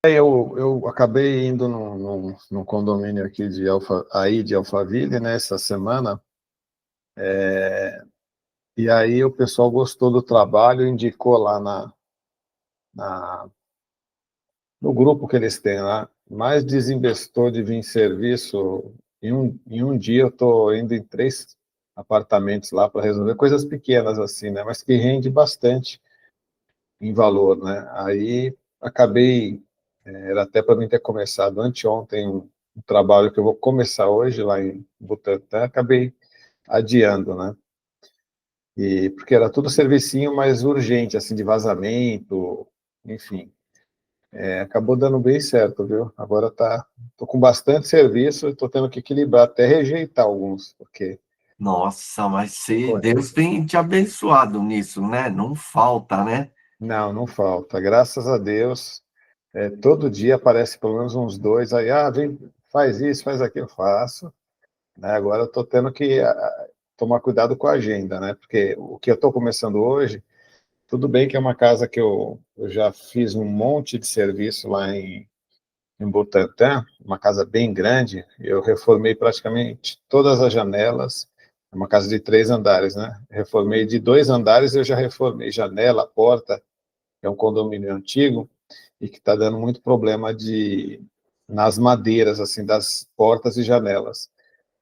Eu acabei indo num condomínio aqui de Alphaville, né, essa semana, e aí o pessoal gostou do trabalho, indicou lá na- no grupo que eles têm lá, mas desinvestou de vir em serviço. Em um dia eu estou indo em 3 apartamentos lá para resolver coisas pequenas assim, né, mas que rende bastante em valor, né? Aí acabei, era até para mim ter começado anteontem um trabalho que eu vou começar hoje lá em Butantã, acabei adiando, né? E porque era tudo servicinho mais urgente, assim, de vazamento, enfim. Acabou dando bem certo, viu? Agora tô com bastante serviço e tô tendo que equilibrar, até rejeitar alguns, porque Nossa, mas Deus tem te abençoado nisso, né? Não falta, né? não falta. Graças a Deus, todo dia aparece pelo menos uns dois aí, vem, faz isso, faz aquilo, eu faço, né? Agora eu estou tendo que tomar cuidado com a agenda, né? Porque o que eu estou começando hoje, tudo bem que é uma casa que eu já fiz um monte de serviço lá em Butantã, uma casa bem grande, eu reformei praticamente todas as janelas, é uma casa de 3 andares, né? Reformei de 2 andares, eu já reformei janela, porta, é um condomínio antigo, e que está dando muito problema nas madeiras, assim, das portas e janelas.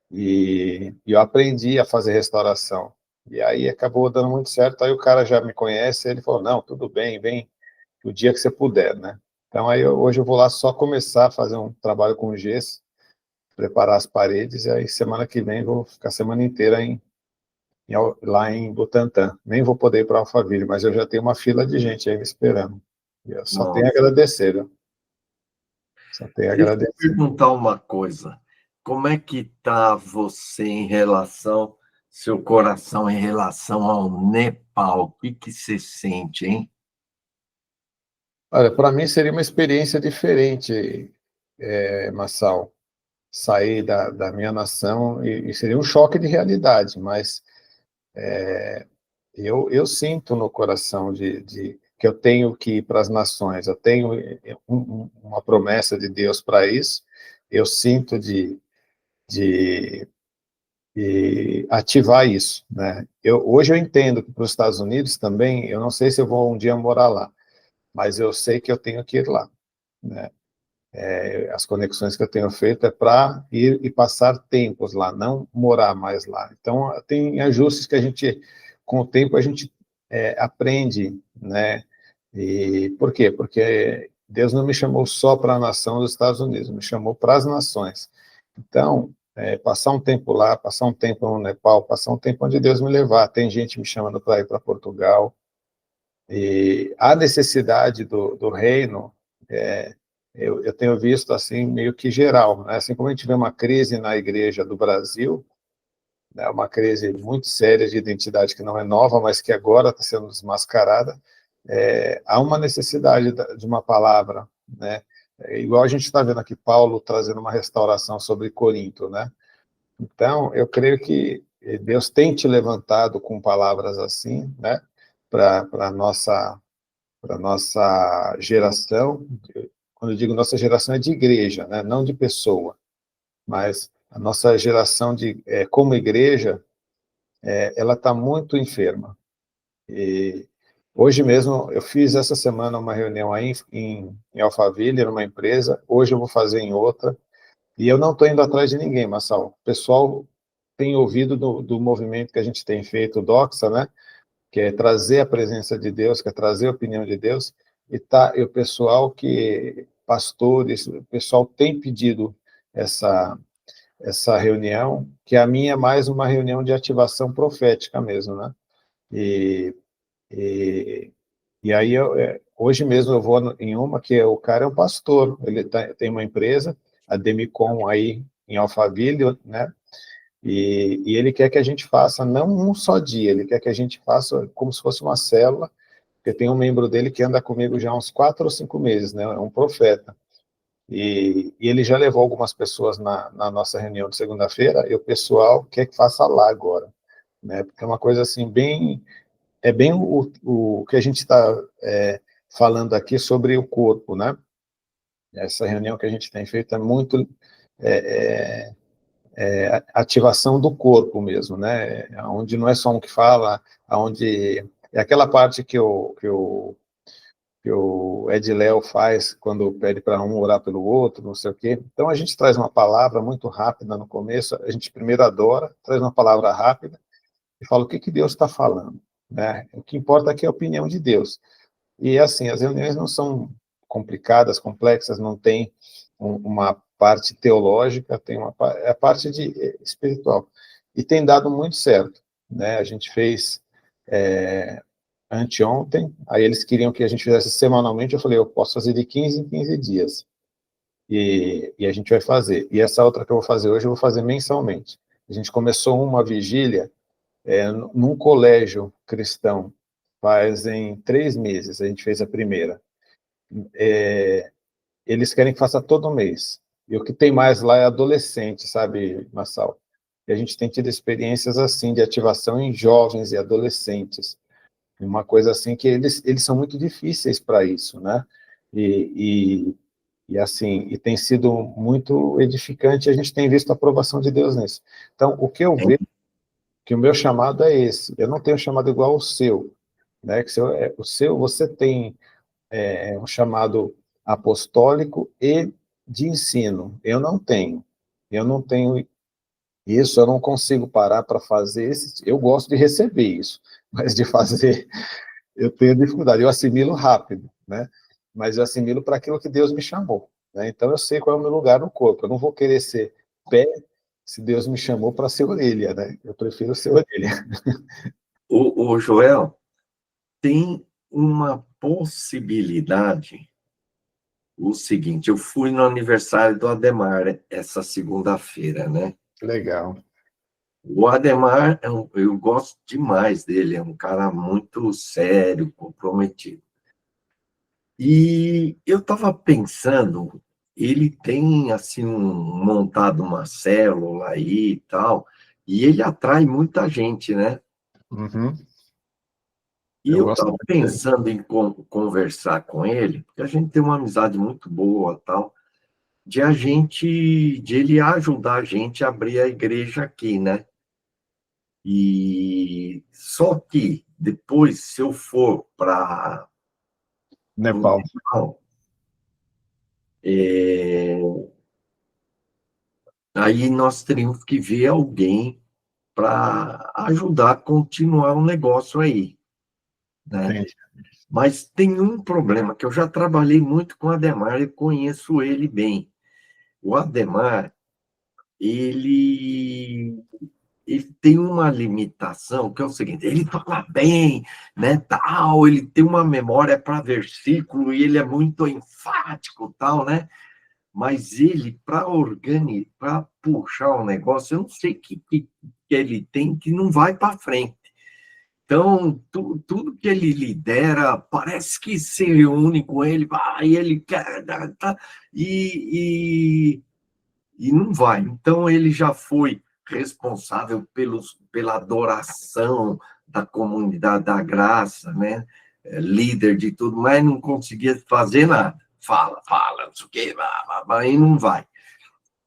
E eu aprendi a fazer restauração. E aí acabou dando muito certo. Aí o cara já me conhece, ele falou, não, tudo bem, vem o dia que você puder, né? Então aí hoje eu vou lá só começar a fazer um trabalho com gesso, preparar as paredes, e aí semana que vem vou ficar a semana inteira lá em Butantã. Nem vou poder ir para Alphaville, mas eu já tenho uma fila de gente aí me esperando. E eu só tenho a Nossa. agradecer, viu? Só tenho a Deixa eu te agradecer. perguntar uma coisa. Como é que está você seu coração em relação ao Nepal? O que que você sente, hein? Olha, para mim seria uma experiência diferente, Massal, sair da minha nação, e seria um choque de realidade, mas eu sinto no coração que eu tenho que ir para as nações, eu tenho uma promessa de Deus para isso, eu sinto de ativar isso, né? Hoje eu entendo que para os Estados Unidos também, eu não sei se eu vou um dia morar lá, mas eu sei que eu tenho que ir lá, né? As conexões que eu tenho feito é para ir e passar tempos lá, não morar mais lá. Então, tem ajustes que com o tempo, a gente aprende, né? E por quê? Porque Deus não me chamou só para a nação dos Estados Unidos, me chamou para as nações. Então, passar um tempo lá, passar um tempo no Nepal, passar um tempo onde Deus me levar. Tem gente me chamando para ir para Portugal, e a necessidade do reino, eu tenho visto assim, meio que geral, né? Assim como a gente vê uma crise na igreja do Brasil, né? Uma crise muito séria de identidade que não é nova, mas que agora está sendo desmascarada, há uma necessidade de uma palavra, né? Igual a gente está vendo aqui Paulo trazendo uma restauração sobre Corinto, né? Então, eu creio que Deus tem te levantado com palavras assim, né? Para a nossa geração. Quando eu digo nossa geração, é de igreja, né? Não de pessoa, mas a nossa geração como igreja, ela está muito enferma. E hoje mesmo, eu fiz essa semana uma reunião aí em Alphaville, numa empresa, hoje eu vou fazer em outra, e eu não estou indo atrás de ninguém, Marçal. O pessoal tem ouvido do movimento que a gente tem feito, o Doxa, né? Que é trazer a presença de Deus, que é trazer a opinião de Deus, e o pessoal pastores, o pessoal tem pedido essa, essa reunião, que a minha é mais uma reunião de ativação profética mesmo, né? E, e, e aí, hoje mesmo eu vou em uma que o cara é um pastor, ele tem uma empresa, a Demicon aí em Alphaville, né? E ele quer que a gente faça não um só dia, ele quer que a gente faça como se fosse uma célula, porque tem um membro dele que anda comigo já há uns 4 ou 5 meses, né? É um profeta. E ele já levou algumas pessoas na nossa reunião de segunda-feira, e o pessoal quer que faça lá agora, né? Porque é uma coisa assim, bem o que a gente está falando aqui sobre o corpo, né? Essa reunião que a gente tem feito é muito é, ativação do corpo mesmo, né? Onde não é só um que fala, onde é aquela parte que o Ed Léo faz quando pede para um orar pelo outro, não sei o quê. Então a gente traz uma palavra muito rápida no começo, a gente primeiro adora, traz uma palavra rápida e fala o que Deus está falando, né? O que importa aqui é a opinião de Deus. E assim, as reuniões não são complicadas, complexas, não tem uma parte teológica, tem é a parte espiritual. E tem dado muito certo, né? A gente fez anteontem, aí eles queriam que a gente fizesse semanalmente, eu falei, eu posso fazer de 15 em 15 dias. E a gente vai fazer. E essa outra que eu vou fazer hoje, eu vou fazer mensalmente. A gente começou uma vigília num colégio cristão, fazem 3 meses, a gente fez a primeira. Eles querem que faça todo mês. E o que tem mais lá é adolescente, sabe, Massal? E a gente tem tido experiências assim, de ativação em jovens e adolescentes. Uma coisa assim que eles são muito difíceis para isso, né? E, assim, e tem sido muito edificante, a gente tem visto a aprovação de Deus nisso. Então, o que eu vejo, que o meu chamado é esse, eu não tenho um chamado igual ao seu, né? Que o seu você tem um chamado apostólico e de ensino. Eu não tenho isso, eu não consigo parar para fazer esse. Eu gosto de receber isso, mas de fazer eu tenho dificuldade. Eu assimilo rápido, né? Mas eu assimilo para aquilo que Deus me chamou, né? Então eu sei qual é o meu lugar no corpo. Eu não vou querer ser pé se Deus me chamou para ser orelha, né? Eu prefiro ser orelha. O Joel, tem uma possibilidade, o seguinte, eu fui no aniversário do Ademar essa segunda-feira, né? Legal. O Ademar, eu gosto demais dele, é um cara muito sério, comprometido. E eu estava pensando, ele tem assim montado uma célula aí e tal, e ele atrai muita gente, né? Uhum. E Eu eu gosto estava muito dele. pensando em conversar com ele, porque a gente tem uma amizade muito boa, tal, de ele ajudar a gente a abrir a igreja aqui, né? E só que depois, se eu for para o Nepal. Nepal, aí nós teríamos que ver alguém para ajudar a continuar o negócio aí, né? Entendi. Mas tem um problema, que eu já trabalhei muito com o Ademar e conheço ele bem. O Ademar, ele, ele tem uma limitação, que é o seguinte, ele fala bem, né, tal, ele tem uma memória para versículo e ele é muito enfático, tal, né? Mas ele, para organizar, para puxar o negócio, eu não sei o que ele tem que não vai para frente. Então, tudo que ele lidera, parece que se reúne com ele, e ele quer, tá, e não vai. Então, ele já foi responsável pela adoração da comunidade da graça, né? Líder de tudo, mas não conseguia fazer nada. Fala, não sei o quê, e não vai.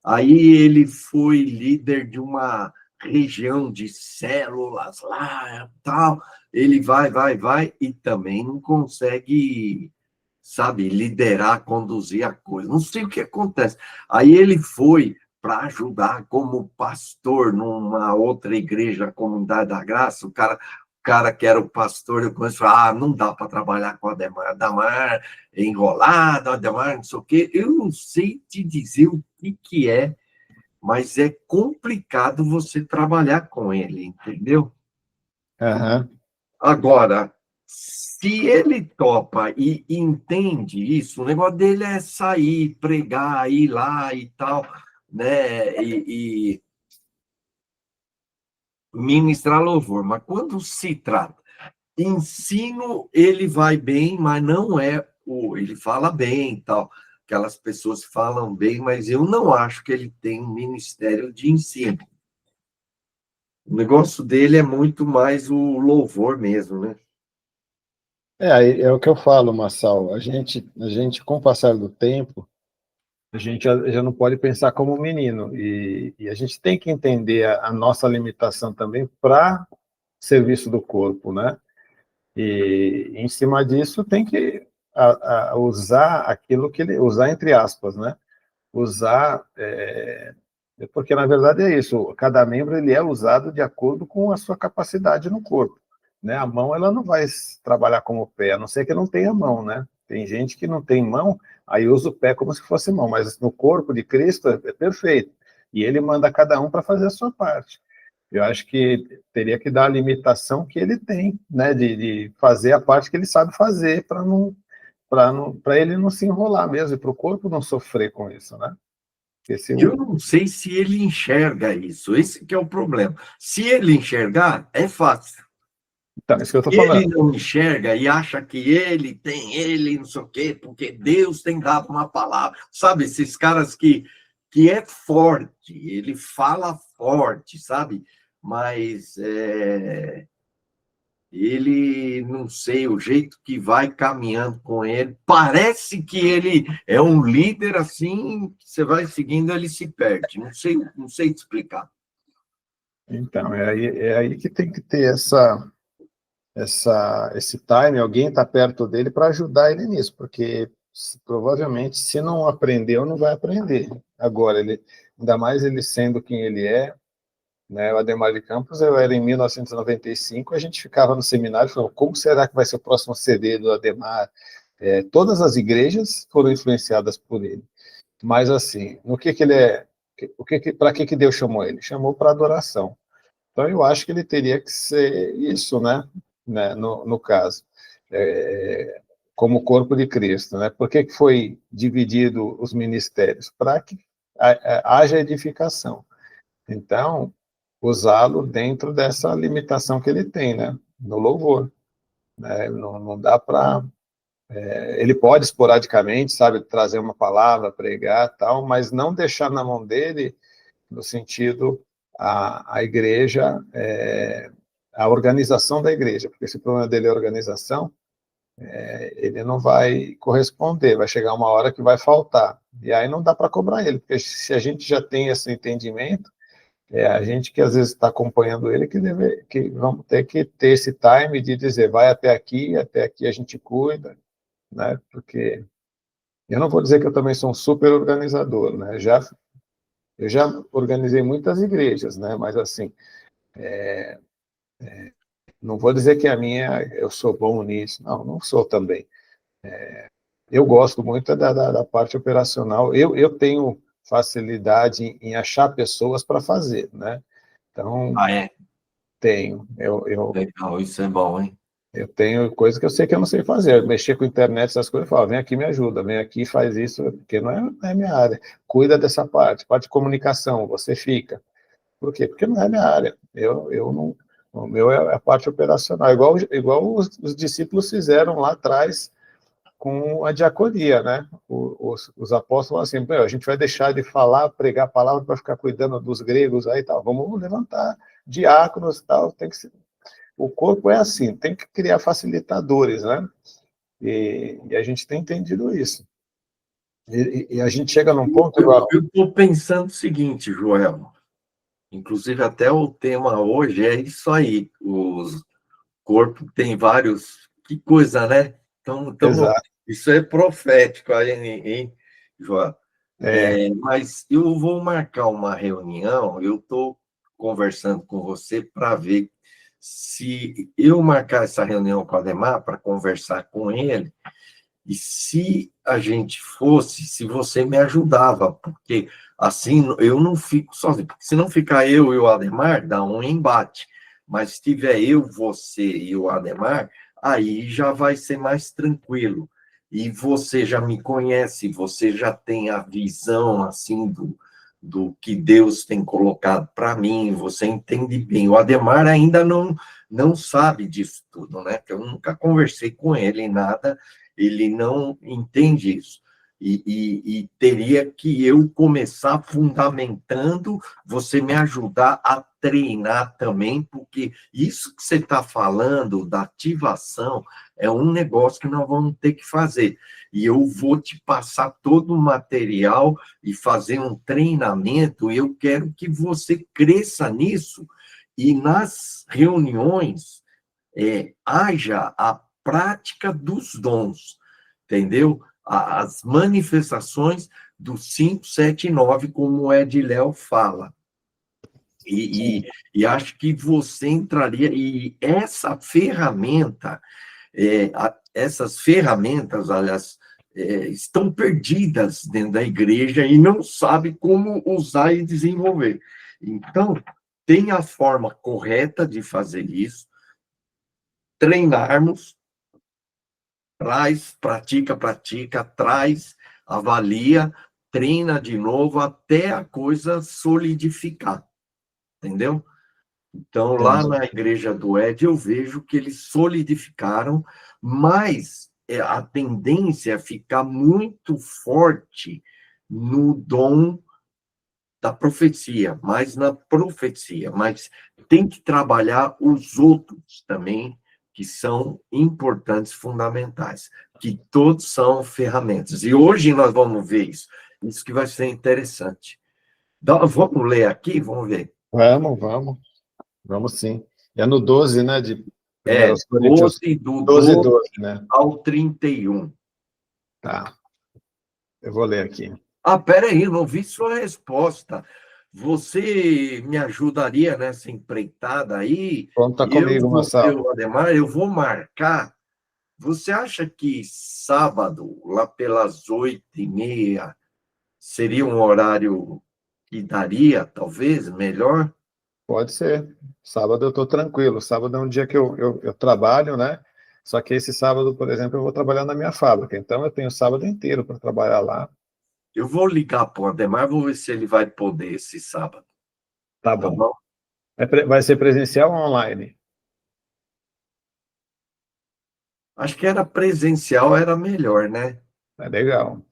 Aí ele foi líder de uma região de células lá, tal. Ele vai, e também não consegue, sabe, liderar, conduzir a coisa. Não sei o que acontece. Aí ele foi para ajudar como pastor numa outra igreja, a Comunidade da Graça. O cara que era o pastor, eu conheço, não dá para trabalhar com Ademar é enrolado, Ademar não sei o quê. Eu não sei te dizer o que é, mas é complicado você trabalhar com ele, entendeu? Aham. Agora, se ele topa e entende isso, o negócio dele é sair, pregar, ir lá e tal, né? E ministrar louvor. Mas quando se trata ensino, ele vai bem, mas não é o. Ele fala bem e tal. Aquelas pessoas falam bem, mas eu não acho que ele tem um ministério de ensino. O negócio dele é muito mais o louvor mesmo, né? É o que eu falo, Massal. A gente, com o passar do tempo, a gente já não pode pensar como menino, e a gente tem que entender a nossa limitação também para serviço do corpo, né? E em cima disso tem que usar aquilo que ele, usar entre aspas, né? Usar, porque na verdade é isso, cada membro ele é usado de acordo com a sua capacidade no corpo, né? A mão ela não vai trabalhar como o pé, a não ser que não tenha mão, né? Tem gente que não tem mão, aí usa o pé como se fosse mão, mas no corpo de Cristo é perfeito, e ele manda cada um para fazer a sua parte. Eu acho que teria que dar a limitação que ele tem, né, de fazer a parte que ele sabe fazer para ele não se enrolar mesmo, e para o corpo não sofrer com isso, né? Eu não sei se ele enxerga isso, esse que é o problema. Se ele enxergar, é fácil. Então, isso que eu estou Ele falando. não enxerga e acha que ele, não sei o quê, porque Deus tem dado uma palavra. Sabe, esses caras que é forte, ele fala forte, sabe? Mas ele, não sei, o jeito que vai caminhando com ele, parece que ele é um líder assim, que você vai seguindo, ele se perde. Não sei te explicar. Então, é aí que tem que ter esse time, alguém está perto dele para ajudar ele nisso, porque provavelmente, se não aprendeu, não vai aprender. Agora, ainda mais ele sendo quem ele é, né, o Adhemar de Campos, eu era em 1995, a gente ficava no seminário falando, como será que vai ser o próximo CD do Adhemar? Todas as igrejas foram influenciadas por ele. Mas, assim, no que ele é, para que Deus chamou ele? Chamou para adoração. Então, eu acho que ele teria que ser isso, né, no caso, como corpo de Cristo, né? Por que foi dividido os ministérios? Para que haja edificação. Então, usá-lo dentro dessa limitação que ele tem, né? No louvor, né? Não dá para... ele pode, esporadicamente, sabe, trazer uma palavra, pregar, tal, mas não deixar na mão dele, no sentido, a igreja, a organização da igreja, porque se o problema dele é a organização, ele não vai corresponder, vai chegar uma hora que vai faltar, e aí não dá para cobrar ele, porque se a gente já tem esse entendimento, a gente que às vezes está acompanhando ele que vamos ter que ter esse time de dizer, vai até aqui a gente cuida, né? Porque eu não vou dizer que eu também sou um super organizador, né? Eu já organizei muitas igrejas, né? Mas assim, não vou dizer que a minha eu sou bom nisso, não sou também. Eu gosto muito da parte operacional. Eu tenho facilidade em achar pessoas para fazer, né? Então, Ah, é? tenho. Eu Legal, isso é bom, hein? Eu tenho coisa que eu sei que eu não sei fazer. Mexer com internet, essas coisas, eu falo, vem aqui me ajuda, vem aqui faz isso, porque não é minha área. Cuida dessa parte de comunicação, você fica. Por quê? Porque não é minha área. Eu não, o meu é a parte operacional, igual os discípulos fizeram lá atrás com a diaconia, né? Os apóstolos falaram assim, a gente vai deixar de falar, pregar a palavra para ficar cuidando dos gregos aí e tal. Vamos levantar diáconos e tal, tem que ser. O corpo é assim, tem que criar facilitadores, né? E a gente tem entendido isso. E a gente chega num ponto igual. Eu estou pensando o seguinte, Joel, inclusive até o tema hoje é isso aí, os corpos tem vários, que coisa, né? Então, Exato. isso é profético aí, hein, Joel? É, Mas eu vou marcar uma reunião, eu estou conversando com você para ver se eu marcar essa reunião com o Adhemar para conversar com ele, e se a gente fosse, se você me ajudava, porque assim eu não fico sozinho, porque se não ficar eu e o Adhemar, dá um embate, mas se tiver eu, você e o Adhemar, aí já vai ser mais tranquilo. E você já me conhece, você já tem a visão assim do que Deus tem colocado para mim, você entende bem. O Adhemar ainda não sabe disso tudo, né? Eu nunca conversei com ele nada, ele não entende isso. E teria que eu começar fundamentando, você me ajudar a treinar também, porque isso que você está falando da ativação é um negócio que nós vamos ter que fazer. E eu vou te passar todo o material e fazer um treinamento, e eu quero que você cresça nisso, e nas reuniões haja a prática dos dons, entendeu? As manifestações do 5, 7 e 9, como o Ediléo fala. E acho que você entraria, e essa ferramenta, essas ferramentas, aliás, estão perdidas dentro da igreja e não sabe como usar e desenvolver. Então, tem a forma correta de fazer isso, treinarmos, traz, pratica, traz, avalia, treina de novo até a coisa solidificar, entendeu? Então, lá Entendi. na igreja do Ed, eu vejo que eles solidificaram, mas a tendência é ficar muito forte no dom da profecia, mais na profecia, mas tem que trabalhar os outros também, que são importantes, fundamentais, que todos são ferramentas. E hoje nós vamos ver isso que vai ser interessante. Vamos ler aqui, vamos ver. Vamos sim. É no 12, né, de 1 Coríntios 12, do 12, 12 12, né? ao 31. Tá, eu vou ler aqui. Peraí, não vi sua resposta. Você me ajudaria nessa empreitada aí? Conta Eu comigo, vou ver Marcelo. o Ademar, eu vou marcar. Você acha que sábado, lá pelas 8h30, seria um horário que daria, talvez, melhor? Pode ser. Sábado eu estou tranquilo. Sábado é um dia que eu trabalho, né? Só que esse sábado, por exemplo, eu vou trabalhar na minha fábrica. Então eu tenho o sábado inteiro para trabalhar lá. Eu vou ligar para o Ademar, vou ver se ele vai poder esse sábado. Tá Tá bom. bom? Vai ser presencial ou online? Acho que era presencial, era melhor, né? É legal.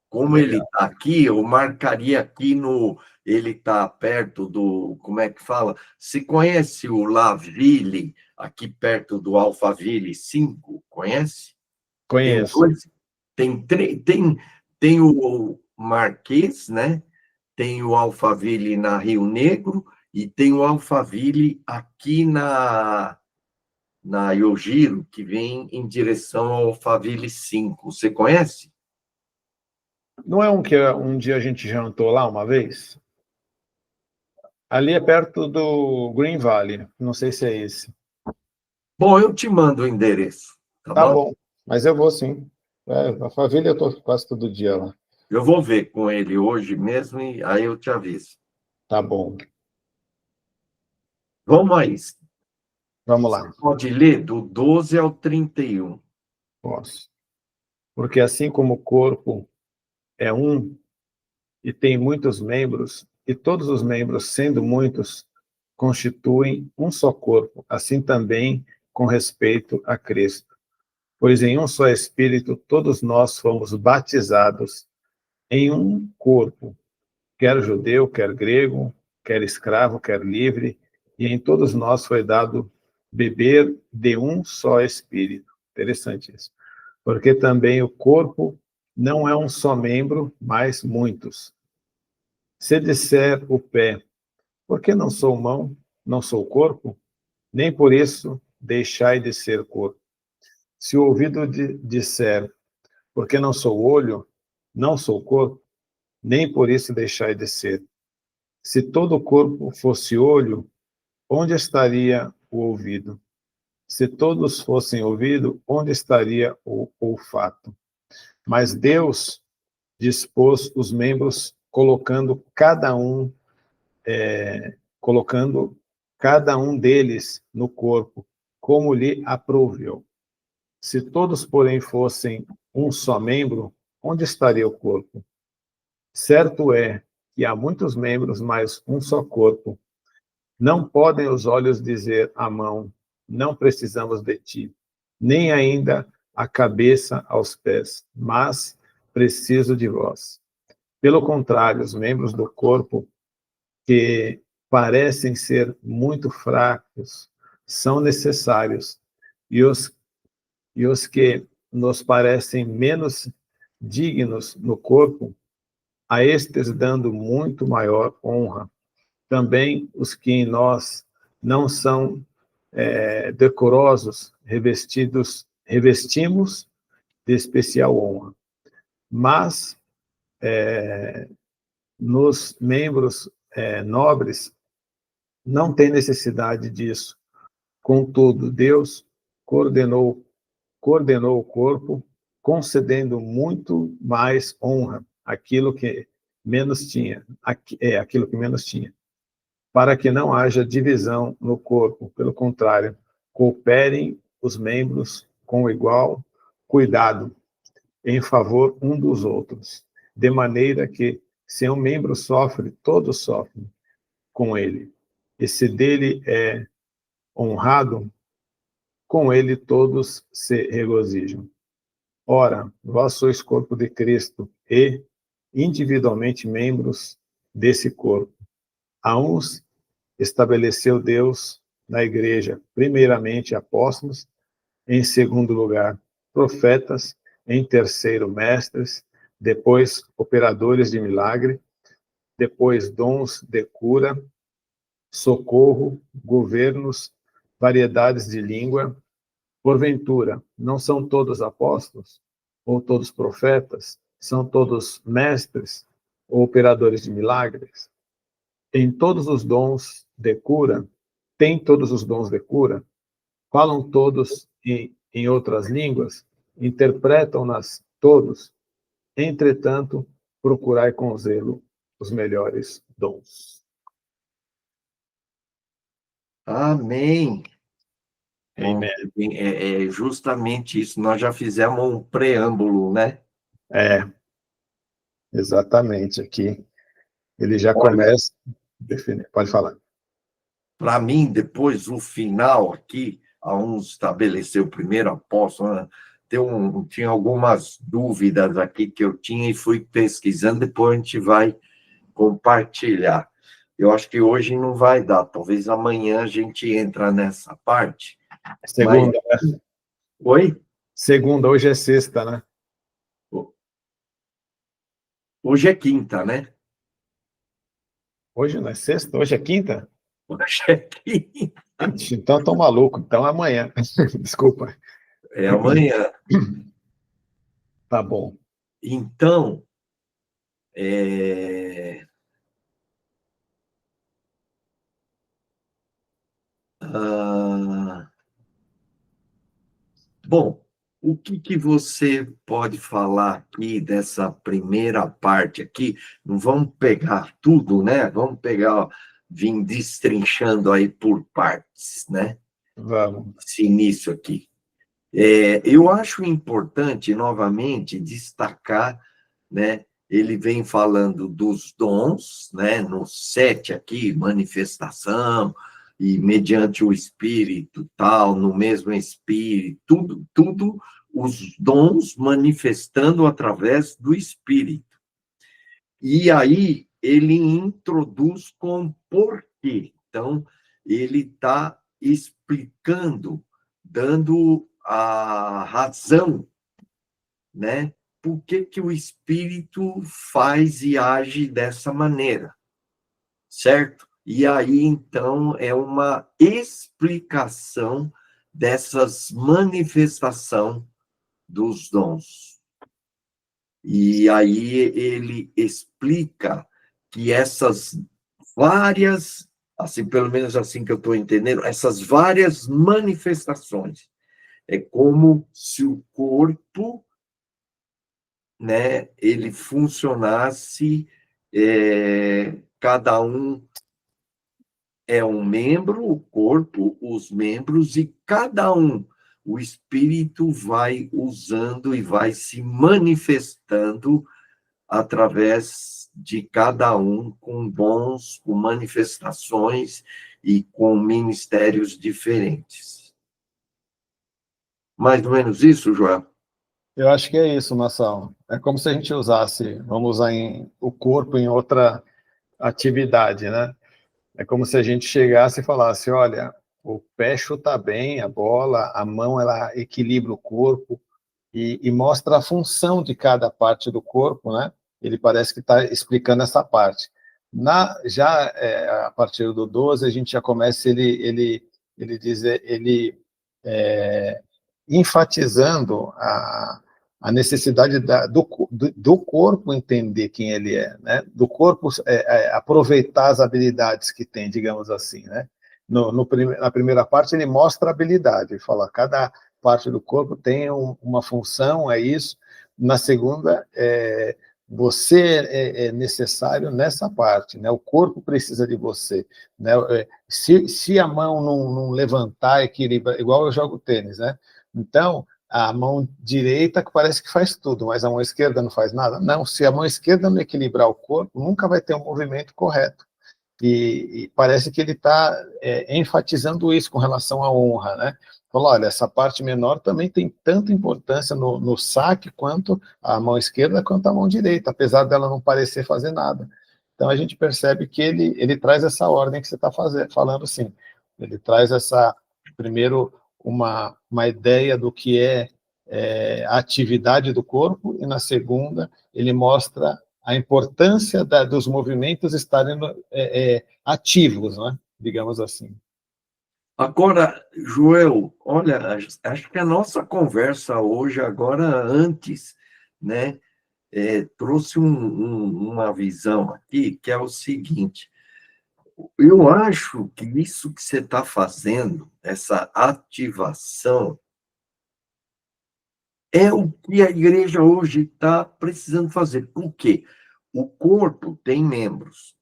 Como ele Legal. está aqui, eu marcaria aqui no. Ele está perto do. Como é que fala? Você conhece o Laville, aqui perto do Alphaville 5? Conhece? Tem Conheço. dois. Tem o Marquês, né? Tem o Alphaville na Rio Negro e tem o Alphaville aqui na Yojiro, que vem em direção ao Alphaville 5. Você conhece? Não é um que um dia a gente jantou lá uma vez? Ali é perto do Green Valley. Não sei se é esse. Bom, eu te mando o endereço, tá Tá bom? bom, mas eu vou sim. A família eu estou quase todo dia lá. Eu vou ver com ele hoje mesmo e aí eu te aviso. Tá bom. Vamos aí. Vamos Você lá. pode ler do 12 ao 31. Posso. Porque assim como o corpo é um e tem muitos membros, e todos os membros, sendo muitos, constituem um só corpo, assim também com respeito a Cristo. Pois em um só Espírito todos nós fomos batizados em um corpo, quer judeu, quer grego, quer escravo, quer livre, e em todos nós foi dado beber de um só Espírito. Interessante isso. Porque também o corpo não é um só membro, mas muitos. Se disser o pé, por que não sou mão, não sou corpo? Nem por isso deixai de ser corpo. Se o ouvido disser, por que não sou olho, não sou corpo? Nem por isso deixai de ser. Se todo o corpo fosse olho, onde estaria o ouvido? Se todos fossem ouvido, onde estaria o olfato? Mas Deus dispôs os membros colocando cada um deles no corpo, como lhe aprouve. Se todos, porém, fossem um só membro, onde estaria o corpo? Certo é que há muitos membros, mas um só corpo. Não podem os olhos dizer à mão, não precisamos de ti, nem ainda a cabeça aos pés, mas preciso de vós. Pelo contrário, os membros do corpo que parecem ser muito fracos são necessários, e os que nos parecem menos dignos no corpo, a estes dando muito maior honra. Também os que em nós não são decorosos, revestimos de especial honra. Mas nos membros nobres não tem necessidade disso. Contudo, Deus coordenou o corpo, concedendo muito mais honra àquilo que menos tinha, aquilo que menos tinha, para que não haja divisão no corpo. Pelo contrário, cooperem os membros com igual cuidado em favor um dos outros, de maneira que, se um membro sofre, todos sofrem com ele. E se dele é honrado, com ele todos se regozijam. Ora, vós sois corpo de Cristo e, individualmente, membros desse corpo. A uns estabeleceu Deus na igreja, primeiramente apóstolos, em segundo lugar profetas, em terceiro mestres, depois operadores de milagre, depois dons de cura, socorro, governos, variedades de língua. Porventura, não são todos apóstolos? Ou todos profetas? São todos mestres? Ou operadores de milagres? Em todos os dons de cura, tem todos os dons de cura? Falam todos em outras línguas? Interpretam-nas todos? Entretanto, procurai com zelo os melhores dons. Amém. Amém. É justamente isso. Nós já fizemos um preâmbulo, né? Exatamente. Aqui ele já começa a definir. Pode falar. Para mim, depois, o final aqui, a uns estabeleceu o primeiro apóstolo, né? Tinha algumas dúvidas aqui que eu tinha e fui pesquisando, depois a gente vai compartilhar. Eu acho que hoje não vai dar, talvez amanhã a gente entra nessa parte. Segunda, Mas... né? Oi? Segunda, hoje é sexta, né? Hoje é quinta, né? Hoje não é sexta? Hoje é quinta? Hoje é quinta. Então tô maluco. Então é amanhã. Desculpa. É amanhã. Tá bom. Então, bom, o que você pode falar aqui dessa primeira parte aqui? Não vamos pegar tudo, né? Vamos pegar, vir destrinchando aí por partes, né? Vamos. Esse início aqui. Eu acho importante, novamente, destacar, né? Ele vem falando dos dons, né? No 7 aqui, manifestação, e mediante o Espírito, tal, no mesmo Espírito, tudo os dons manifestando através do Espírito. E aí ele introduz com porquê. Então, ele está explicando, dando a razão, né? Por que o Espírito faz e age dessa maneira, certo? E aí, então, é uma explicação dessas manifestações dos dons. E aí ele explica que essas várias, assim, pelo menos assim que eu estou entendendo, essas várias manifestações, é como se o corpo, né, ele funcionasse, cada um é um membro, o corpo, os membros, e cada um, o espírito vai usando e vai se manifestando através de cada um, com dons, com manifestações e com ministérios diferentes. Mais ou menos isso, Joel? Eu acho que é isso, Marcelo. É como se a gente usasse, vamos usar o corpo em outra atividade, né? É como se a gente chegasse e falasse, olha, o pé chuta bem a bola, a mão ela equilibra o corpo e mostra a função de cada parte do corpo, né? Ele parece que está explicando essa parte. A partir do 12, a gente já começa ele é, enfatizando a necessidade do corpo entender quem ele é, né? Do corpo aproveitar as habilidades que tem, digamos assim, né? Na primeira parte, ele mostra a habilidade, ele fala, cada parte do corpo tem uma função, é isso. Na segunda, você é necessário nessa parte, né? O corpo precisa de você, né? Se a mão não levantar, equilibrar, igual eu jogo tênis, né? Então, a mão direita que parece que faz tudo, mas a mão esquerda não faz nada? Não, se a mão esquerda não equilibrar o corpo, nunca vai ter um movimento correto. E parece que ele está enfatizando isso com relação à honra, né? Falou, olha, essa parte menor também tem tanta importância no saque quanto a mão esquerda quanto a mão direita, apesar dela não parecer fazer nada. Então a gente percebe que ele traz essa ordem que você está falando, sim. Ele traz primeiro, uma ideia do que a atividade do corpo, e na segunda, ele mostra a importância dos movimentos estarem ativos, né? Digamos assim. Agora, Joel, olha, acho que a nossa conversa hoje, agora antes, né, trouxe uma visão aqui, que é o seguinte: eu acho que isso que você está fazendo, essa ativação, é o que a igreja hoje está precisando fazer. Por quê? O corpo tem membros,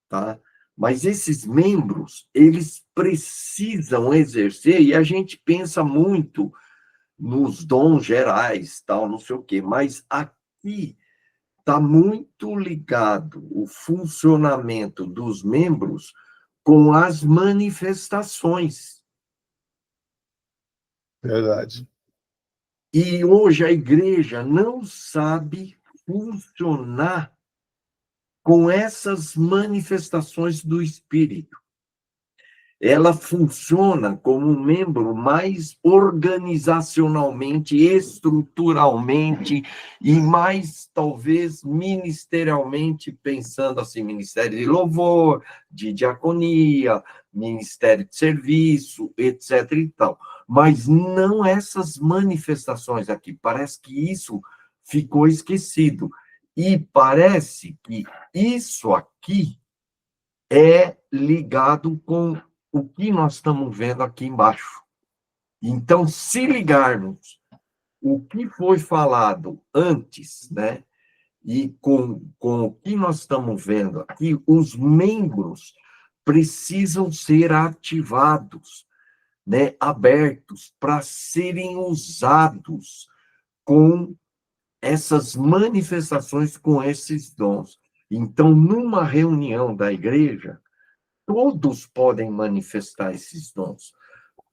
tá? Mas esses membros, eles precisam exercer, e a gente pensa muito nos dons gerais, tal, não sei o quê, mas aqui está muito ligado o funcionamento dos membros com as manifestações. Verdade. E hoje a igreja não sabe funcionar com essas manifestações do Espírito. Ela funciona como um membro mais organizacionalmente, estruturalmente e mais, talvez, ministerialmente, pensando assim, ministério de louvor, de diaconia, ministério de serviço, etc. e tal. Mas não essas manifestações aqui. Parece que isso ficou esquecido. E parece que isso aqui é ligado com o que nós estamos vendo aqui embaixo. Então, se ligarmos o que foi falado antes, né, e com o que nós estamos vendo aqui, os membros precisam ser ativados, né, abertos para serem usados com essas manifestações, com esses dons. Então, numa reunião da igreja, todos podem manifestar esses dons.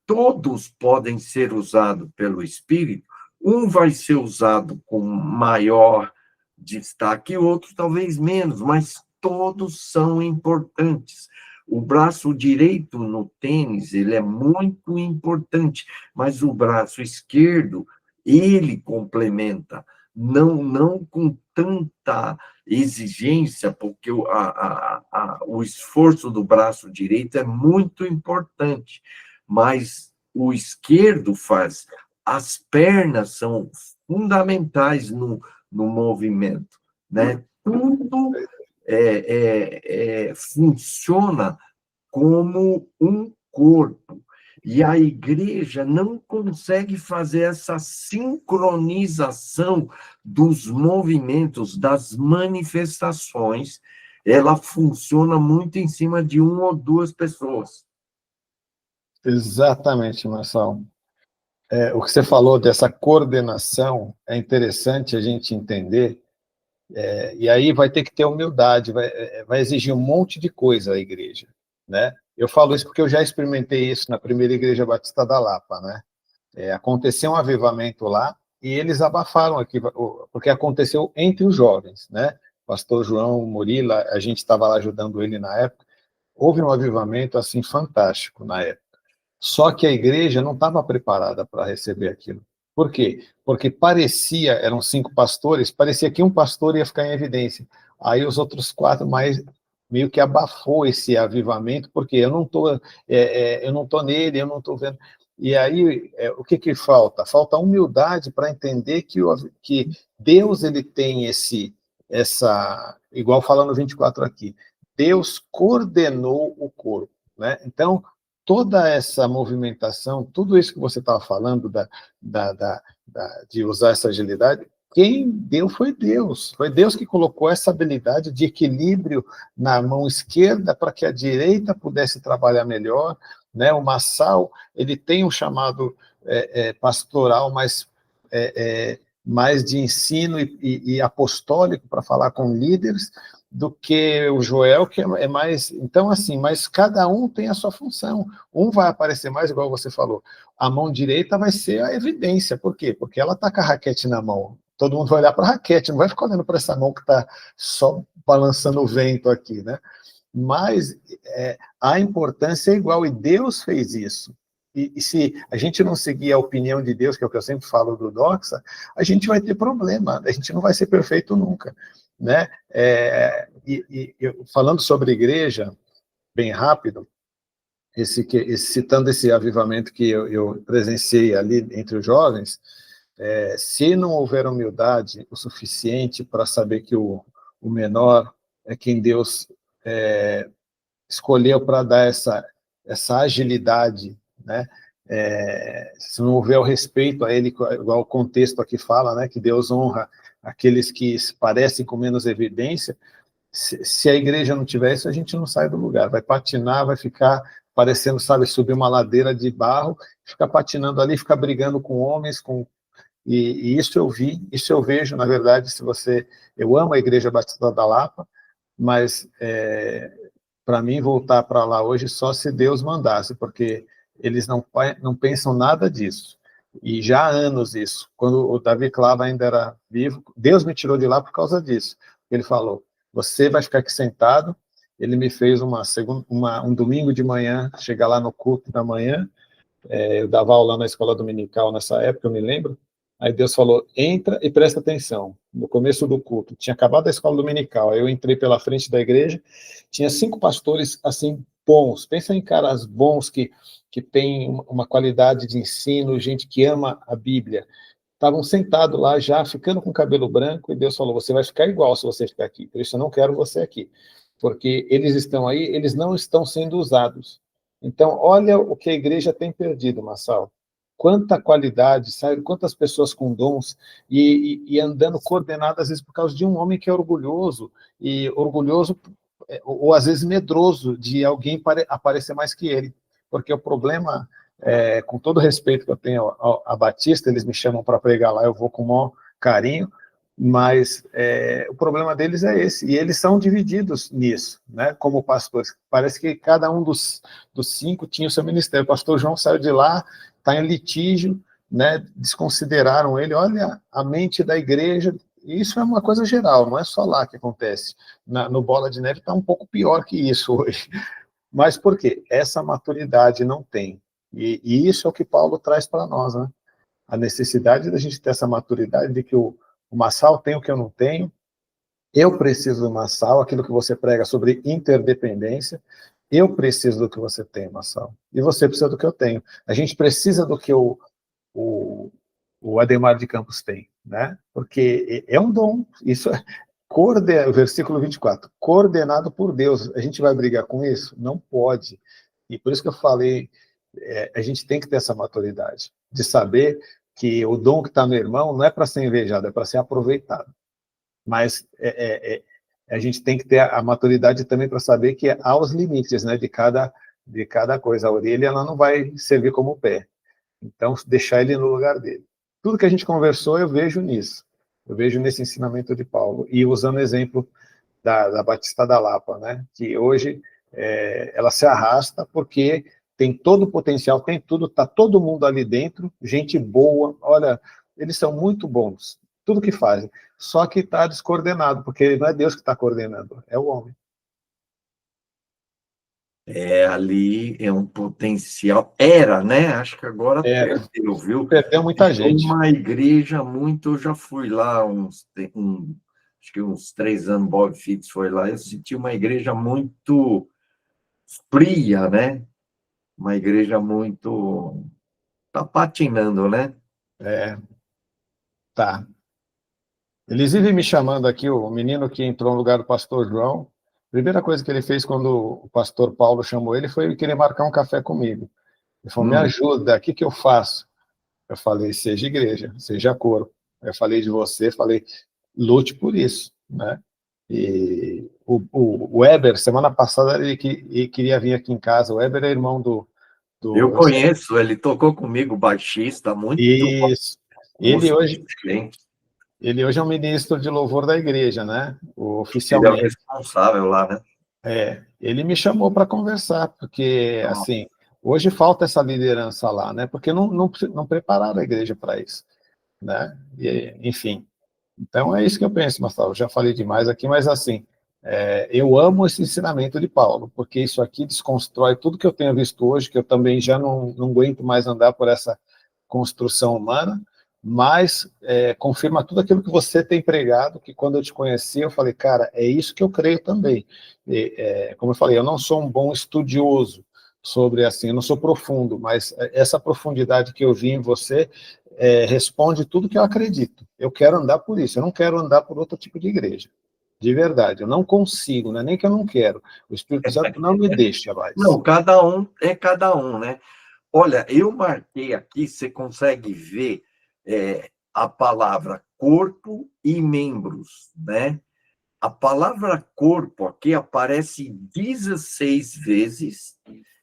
Todos podem ser usados pelo Espírito. Um vai ser usado com maior destaque, outro talvez menos, mas todos são importantes. O braço direito no tênis, ele é muito importante, mas o braço esquerdo, ele complementa, não com tanta exigência, porque o esforço do braço direito é muito importante, mas o esquerdo faz. As pernas são fundamentais no movimento, né? Tudo funciona como um corpo. E a igreja não consegue fazer essa sincronização dos movimentos, das manifestações. Ela funciona muito em cima de uma ou duas pessoas. Exatamente, Marcelo. O que você falou dessa coordenação é interessante a gente entender, e aí vai ter que ter humildade, vai exigir um monte de coisa a igreja, né? Eu falo isso porque eu já experimentei isso na primeira igreja batista da Lapa, né? Aconteceu um avivamento lá, e eles abafaram aqui, porque aconteceu entre os jovens, né? Pastor João Murila, a gente estava lá ajudando ele na época, houve um avivamento, assim, fantástico na época. Só que a igreja não estava preparada para receber aquilo. Por quê? Porque parecia, eram 5 pastores, parecia que um pastor ia ficar em evidência. Aí os outros 4 mais meio que abafou esse avivamento, porque eu não tô nele, eu não estou vendo. E aí, o que falta? Falta humildade para entender que Deus ele tem igual falando 24 aqui, Deus coordenou o corpo, né? Então, toda essa movimentação, tudo isso que você estava falando de usar essa agilidade, quem deu foi Deus que colocou essa habilidade de equilíbrio na mão esquerda para que a direita pudesse trabalhar melhor, né? O Massal, ele tem um chamado pastoral mais de ensino e apostólico para falar com líderes, do que o Joel, que é mais... Então, assim, mas cada um tem a sua função. Um vai aparecer mais, igual você falou, a mão direita vai ser a evidência. Por quê? Porque ela está com a raquete na mão. Todo mundo vai olhar para a raquete, não vai ficar olhando para essa mão que está só balançando o vento aqui, né? Mas a importância é igual, e Deus fez isso. E se a gente não seguir a opinião de Deus, que é o que eu sempre falo do Doxa, a gente vai ter problema, a gente não vai ser perfeito nunca, né? Falando sobre igreja, bem rápido, citando esse avivamento que eu presenciei ali entre os jovens, se não houver humildade o suficiente para saber que o menor é quem Deus escolheu para dar essa agilidade, né? Se não houver o respeito a ele, igual o contexto aqui fala, né, que Deus honra aqueles que se parecem com menos evidência, se a igreja não tiver isso, a gente não sai do lugar, vai patinar, vai ficar parecendo, sabe, subir uma ladeira de barro, ficar patinando ali, ficar brigando com homens, e isso isso eu vejo, na verdade, eu amo a Igreja Batista da Lapa, mas para mim voltar para lá hoje só se Deus mandasse, porque eles não pensam nada disso. E já há anos isso. Quando o Davi Clava ainda era vivo, Deus me tirou de lá por causa disso. Ele falou, você vai ficar aqui sentado. Ele me fez um domingo de manhã, chegar lá no culto da manhã, eu dava aula na escola dominical nessa época, eu me lembro. Aí Deus falou, entra e presta atenção. No começo do culto, tinha acabado a escola dominical, aí eu entrei pela frente da igreja, tinha 5 pastores, assim, bons. Pensa em caras bons que têm uma qualidade de ensino, gente que ama a Bíblia. Estavam sentados lá já, ficando com cabelo branco, e Deus falou, você vai ficar igual se você ficar aqui, por isso eu não quero você aqui. Porque eles estão aí, eles não estão sendo usados. Então, olha o que a igreja tem perdido, Massal. Quanta qualidade, sabe? Quantas pessoas com dons e andando coordenadas, às vezes, por causa de um homem que é orgulhoso, ou às vezes medroso de alguém aparecer mais que ele. Porque o problema, com todo o respeito que eu tenho a Batista, eles me chamam para pregar lá, eu vou com o maior carinho, mas o problema deles é esse, e eles são divididos nisso, né, como pastores. Parece que cada um dos 5 tinha o seu ministério. O pastor João saiu de lá, está em litígio, né, desconsideraram ele. Olha a mente da igreja, e isso é uma coisa geral, não é só lá que acontece. No Bola de Neve está um pouco pior que isso hoje. Mas por quê? Essa maturidade não tem. E isso é o que Paulo traz para nós, né? A necessidade da gente ter essa maturidade de que o Massal tem o que eu não tenho, eu preciso do Massal, aquilo que você prega sobre interdependência, eu preciso do que você tem, Massal, e você precisa do que eu tenho. A gente precisa do que o Ademar de Campos tem, né? Porque é um dom, isso é versículo 24, coordenado por Deus. A gente vai brigar com isso? Não pode. E por isso que eu falei, a gente tem que ter essa maturidade, de saber que o dom que está no irmão não é para ser invejado, é para ser aproveitado. Mas a gente tem que ter a maturidade também para saber que há os limites, né, de cada coisa. A orelha ela não vai servir como pé. Então, deixar ele no lugar dele. Tudo que a gente conversou, eu vejo nisso. Eu vejo nesse ensinamento de Paulo. E usando o exemplo da Batista da Lapa, né, que hoje ela se arrasta porque tem todo o potencial, tem tudo, está todo mundo ali dentro, gente boa. Olha, eles são muito bons, tudo que fazem, só que está descoordenado, porque não é Deus que está coordenando, é o homem. Ali é um potencial. Era, né? Acho que agora Era, perdeu, viu? perdeu muita gente. Uma igreja muito. Eu já fui lá acho que uns 3 anos, Bob Fitts foi lá. Eu senti uma igreja muito fria, né? Uma igreja muito. Tá patinando, né? É, tá. Eles vivem me chamando aqui, o menino que entrou no lugar do pastor João. A primeira coisa que ele fez quando o pastor Paulo chamou ele foi querer marcar um café comigo. Ele falou, me ajuda, o que que eu faço? Eu falei, seja igreja, seja coro. Eu falei de você, falei, lute por isso, né? E o Weber, semana passada, ele queria vir aqui em casa. O Weber é irmão Eu do conheço, ele tocou comigo, baixista, muito bom, isso. Ele gosto hoje, gente. ele hoje é um ministro de louvor da igreja, né? Ele é o Oficialmente. responsável lá, né? Ele me chamou para conversar, porque, assim, hoje falta essa liderança lá, né? Porque não prepararam a igreja para isso, né? Enfim, então é isso que eu penso, Marcelo. Eu já falei demais aqui, mas, assim, eu amo esse ensinamento de Paulo, porque isso aqui desconstrói tudo que eu tenho visto hoje, que eu também já não aguento mais andar por essa construção humana, mas confirma tudo aquilo que você tem pregado, que quando eu te conheci, eu falei, cara, é isso que eu creio também. Como eu falei, eu não sou um bom estudioso sobre, assim, eu não sou profundo, mas essa profundidade que eu vi em você responde tudo que eu acredito. Eu quero andar por isso, eu não quero andar por outro tipo de igreja. De verdade, eu não consigo, não é nem que eu não quero. O Espírito Santo não me deixa mais. Não, cada um é cada um, né? Olha, eu marquei aqui, você consegue ver a palavra corpo e membros, né? A palavra corpo aqui aparece 16 vezes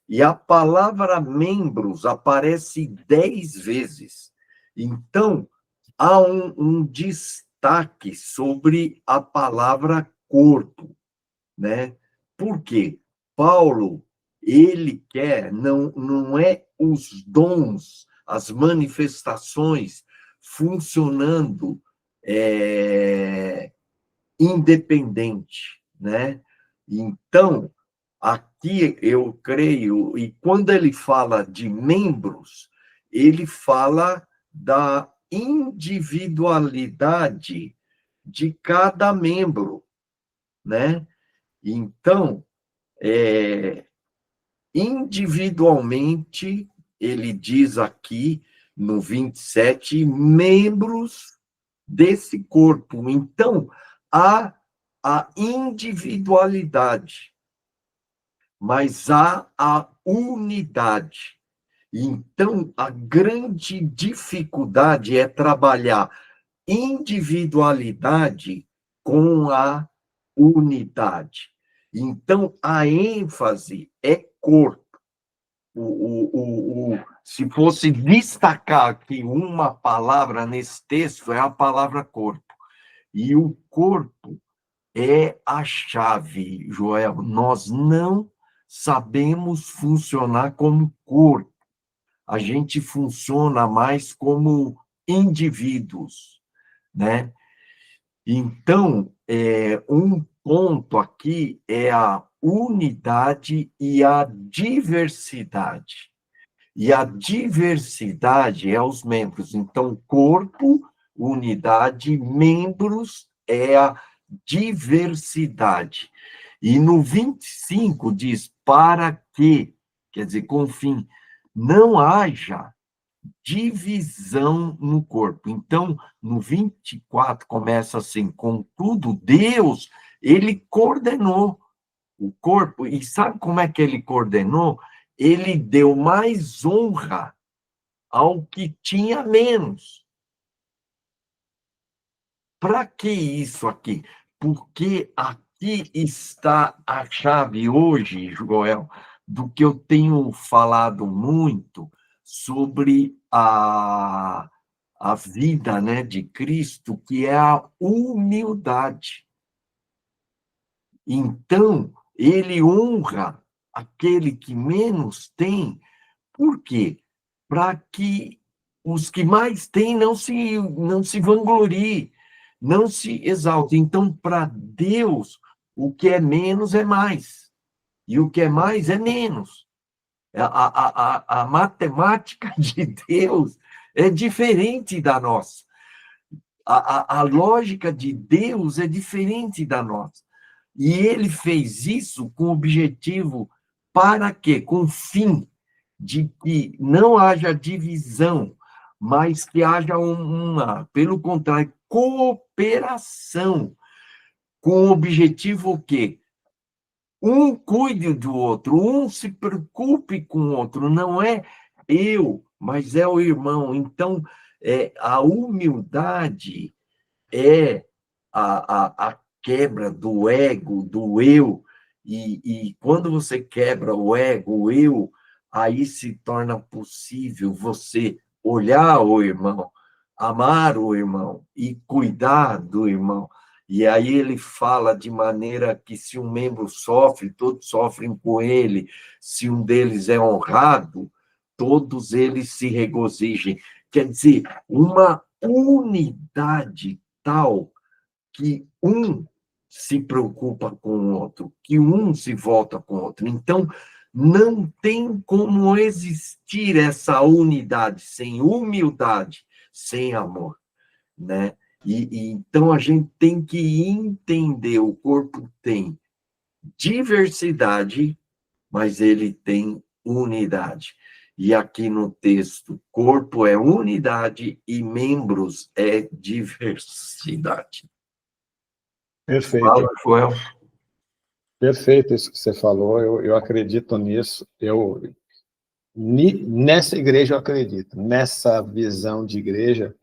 e a palavra membros aparece 10 vezes. Então, há um destaque sobre a palavra corpo, né? Por quê? Paulo, ele quer, não é os dons, as manifestações funcionando independente, né? Então, aqui eu creio, e quando ele fala de membros, ele fala da individualidade de cada membro, né? Então, individualmente, ele diz aqui no 27, membros desse corpo. Então, há a individualidade, mas há a unidade. Então, a grande dificuldade é trabalhar individualidade com a unidade. Então, a ênfase é corpo. Se fosse destacar aqui uma palavra nesse texto, é a palavra corpo. E o corpo é a chave, Joel. Nós não sabemos funcionar como corpo. A gente funciona mais como indivíduos, né? Então, um ponto aqui é a unidade e a diversidade. E a diversidade é os membros. Então, corpo, unidade, membros é a diversidade. E no 25 diz, para que, quer dizer, com fim, não haja divisão no corpo. Então, no 24 começa assim, contudo, Deus, ele coordenou o corpo, e sabe como é que ele coordenou? Ele deu mais honra ao que tinha menos. Para que isso aqui? Porque aqui está a chave hoje, Joel, do que eu tenho falado muito sobre a vida, né, de Cristo, que é a humildade. Então, ele honra aquele que menos tem. Por quê? Para que os que mais têm não se vangloriem, não se exaltem. Então, para Deus, o que é menos é mais, e o que é mais é menos. A matemática de Deus é diferente da nossa. A lógica de Deus é diferente da nossa. E ele fez isso com o objetivo para quê? Com o fim de que não haja divisão, mas que haja pelo contrário, cooperação, com o objetivo o quê? Um cuide do outro, um se preocupe com o outro, não é eu, mas é o irmão. Então, a humildade é a quebra do ego, do eu, e quando você quebra o ego, o eu, aí se torna possível você olhar o irmão, amar o irmão e cuidar do irmão. E aí ele fala de maneira que se um membro sofre, todos sofrem com ele, se um deles é honrado, todos eles se regozijem. Quer dizer, uma unidade tal que um se preocupa com o outro, que um se volta com o outro. Então, não tem como existir essa unidade sem humildade, sem amor, né? Então, a gente tem que entender, o corpo tem diversidade, mas ele tem unidade. E aqui no texto, corpo é unidade e membros é diversidade. Perfeito. Fala, Joel. Perfeito isso que você falou, eu acredito nisso, nessa igreja eu acredito, nessa visão de igreja,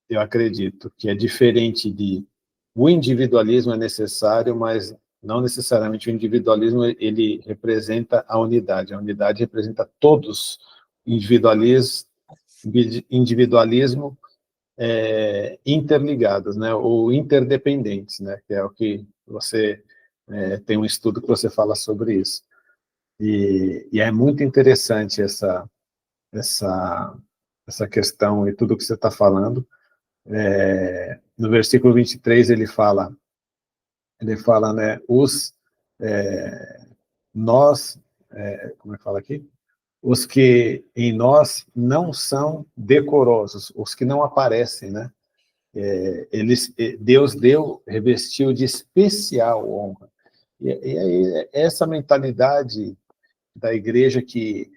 eu acredito que é diferente o individualismo é necessário, mas não necessariamente o individualismo ele representa a unidade representa todos, individualismo interligados, né, ou interdependentes, né, que é o que você tem um estudo que você fala sobre isso. E é muito interessante essa, essa questão e tudo que você está falando. No versículo 23 ele fala, né, nós, como é que fala aqui? Os que em nós não são decorosos, os que não aparecem, né? Deus revestiu de especial honra. E aí, essa mentalidade da igreja que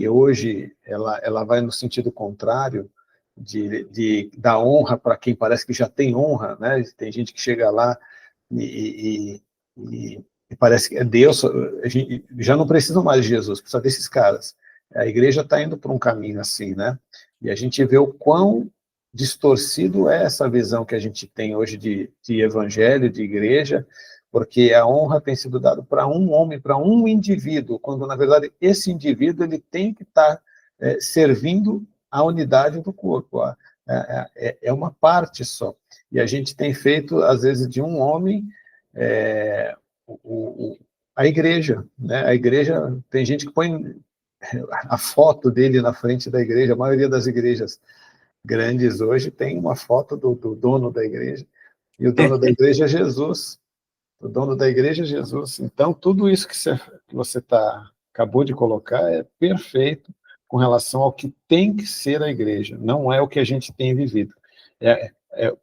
hoje ela vai no sentido contrário, de dar honra para quem parece que já tem honra, né? Tem gente que chega lá e parece que é Deus, a gente já não precisa mais de Jesus, precisa desses caras. A igreja está indo para um caminho assim, né? E a gente vê o quão distorcido é essa visão que a gente tem hoje de evangelho, de igreja, porque a honra tem sido dada para um homem, para um indivíduo, quando, na verdade, esse indivíduo ele tem que estar servindo a unidade do corpo. É uma parte só. E a gente tem feito, às vezes, de um homem a igreja, né? A igreja, tem gente que põe a foto dele na frente da igreja, a maioria das igrejas grandes hoje tem uma foto do dono da igreja, e o dono da igreja é Jesus. O dono da igreja é Jesus. Então, tudo isso que você acabou de colocar é perfeito com relação ao que tem que ser a igreja, não é o que a gente tem vivido.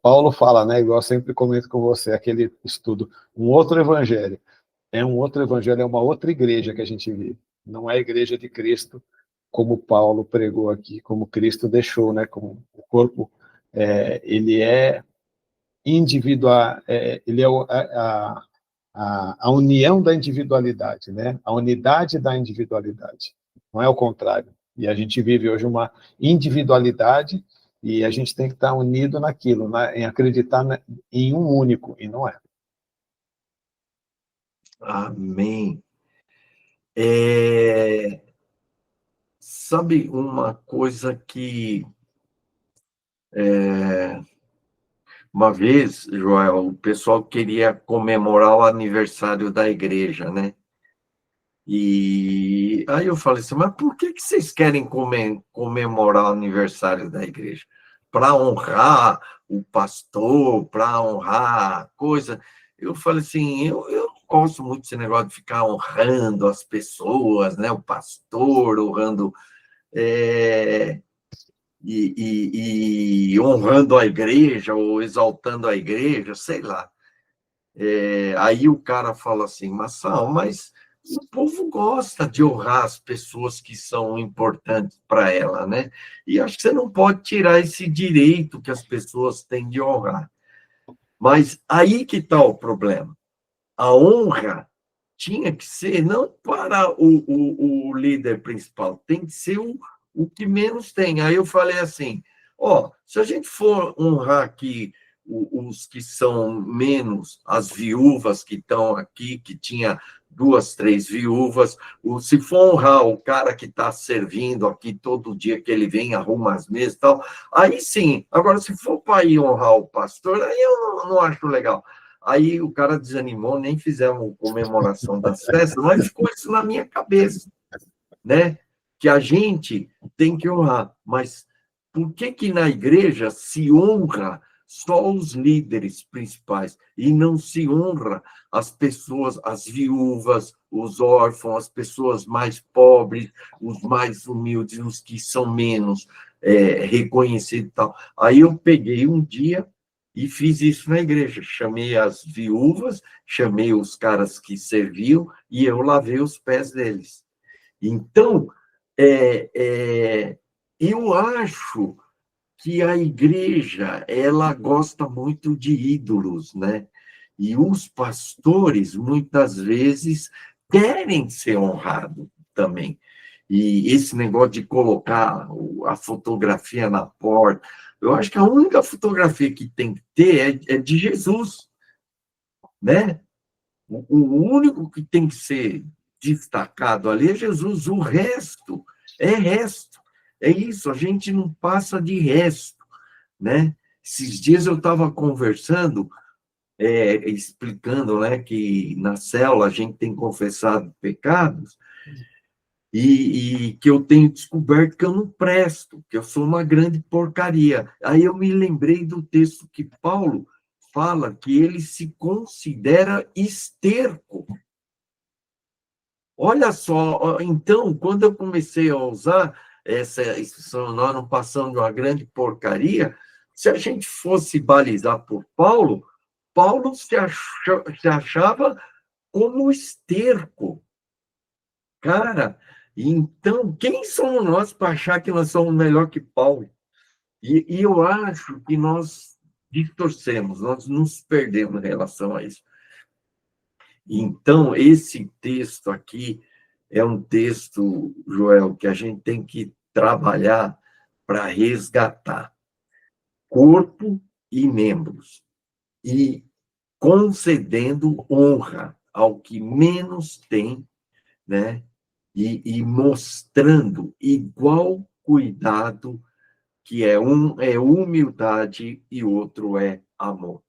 Paulo fala, né, igual eu sempre comento com você, aquele estudo, um outro evangelho, é uma outra igreja que a gente vive, não é a igreja de Cristo, como Paulo pregou aqui, como Cristo deixou, né, como o corpo, ele é individual, ele é a união da individualidade, né? A unidade da individualidade, não é o contrário. E a gente vive hoje uma individualidade e a gente tem que estar unido naquilo, né? Em acreditar em um único, e não é. Amém. Sabe uma coisa que uma vez, Joel, o pessoal queria comemorar o aniversário da igreja, né? E aí eu falei assim, mas por que vocês querem comemorar o aniversário da igreja? Para honrar o pastor, para honrar a coisa. Eu falei assim, eu não gosto muito desse negócio de ficar honrando as pessoas, né? O pastor honrando é, e honrando a igreja, ou exaltando a igreja, sei lá. Aí o cara fala assim, Marçal, mas o povo gosta de honrar as pessoas que são importantes para ela, né? E acho que você não pode tirar esse direito que as pessoas têm de honrar. Mas aí que está o problema. A honra tinha que ser não para o líder principal, tem que ser o que menos tem. Aí eu falei assim, se a gente for honrar aqui os que são menos, as viúvas que estão aqui, que tinha 2, 3 viúvas, se for honrar o cara que está servindo aqui todo dia que ele vem, arruma as mesas e tal, aí sim. Agora, se for para ir honrar o pastor, aí eu não acho legal. Aí o cara desanimou, nem fizemos comemoração das festas, mas ficou isso na minha cabeça, né? Que a gente tem que honrar. Mas por que na igreja se honra só os líderes principais e não se honra as pessoas, as viúvas, os órfãos, as pessoas mais pobres, os mais humildes, os que são menos reconhecidos e tal? Aí eu peguei um dia e fiz isso na igreja. Chamei as viúvas, chamei os caras que serviam e eu lavei os pés deles. Então, eu acho que a igreja, ela gosta muito de ídolos, né? E os pastores, muitas vezes, querem ser honrados também. E esse negócio de colocar a fotografia na porta, eu acho que a única fotografia que tem que ter é de Jesus, né? O único que tem que ser destacado ali é Jesus, o resto é resto. É isso, a gente não passa de resto, né? Esses dias eu estava conversando, explicando, né, que na célula a gente tem confessado pecados e que eu tenho descoberto que eu não presto, que eu sou uma grande porcaria. Aí eu me lembrei do texto que Paulo fala que ele se considera esterco. Olha só, então, quando eu comecei a usar essa expressão, nós não passamos de uma grande porcaria, se a gente fosse balizar por Paulo, Paulo se achava como esterco. Cara, então, quem somos nós para achar que nós somos melhor que Paulo? E eu acho que nós distorcemos, nós nos perdemos em relação a isso. Então, esse texto aqui é um texto, Joel, que a gente tem que trabalhar para resgatar corpo e membros, e concedendo honra ao que menos tem, né? E mostrando igual cuidado, que um é humildade e outro é amor.